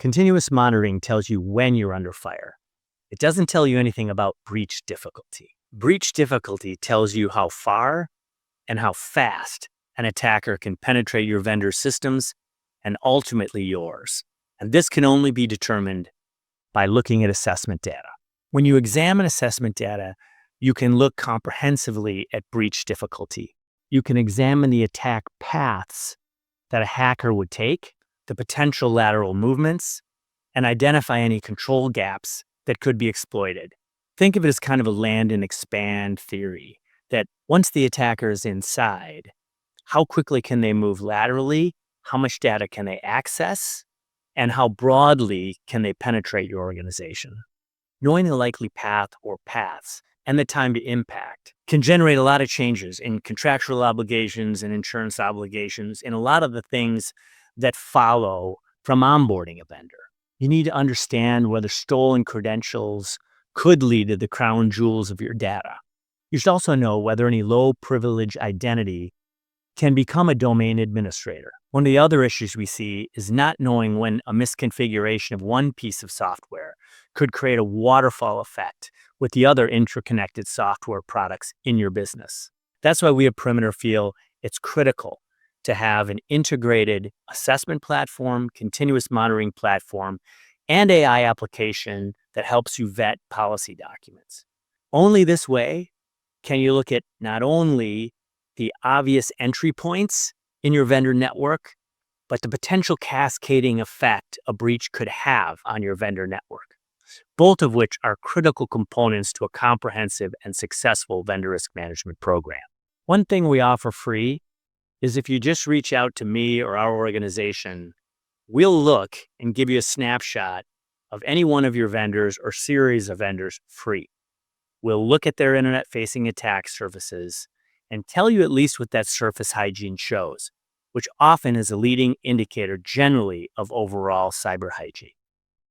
Continuous monitoring tells you when you're under fire. It doesn't tell you anything about breach difficulty. Breach difficulty tells you how far and how fast an attacker can penetrate your vendor's systems and ultimately yours. And this can only be determined by looking at assessment data. When you examine assessment data, you can look comprehensively at breach difficulty. You can examine the attack paths that a hacker would take, the potential lateral movements, and identify any control gaps that could be exploited. Think of it as kind of a land and expand theory, that once the attacker is inside, how quickly can they move laterally, how much data can they access, and how broadly can they penetrate your organization. Knowing the likely path or paths and the time to impact can generate a lot of changes in contractual obligations and insurance obligations and a lot of the things that follow from onboarding a vendor. You need to understand whether stolen credentials could lead to the crown jewels of your data. You should also know whether any low privilege identity can become a domain administrator. One of the other issues we see is not knowing when a misconfiguration of one piece of software could create a waterfall effect with the other interconnected software products in your business. That's why we at Perimeter feel it's critical to have an integrated assessment platform, continuous monitoring platform, and AI application that helps you vet policy documents. Only this way can you look at not only the obvious entry points in your vendor network, but the potential cascading effect a breach could have on your vendor network, both of which are critical components to a comprehensive and successful vendor risk management program. One thing we offer free is if you just reach out to me or our organization, we'll look and give you a snapshot of any one of your vendors or series of vendors free. We'll look at their internet-facing attack surfaces and tell you at least what that surface hygiene shows, which often is a leading indicator generally of overall cyber hygiene.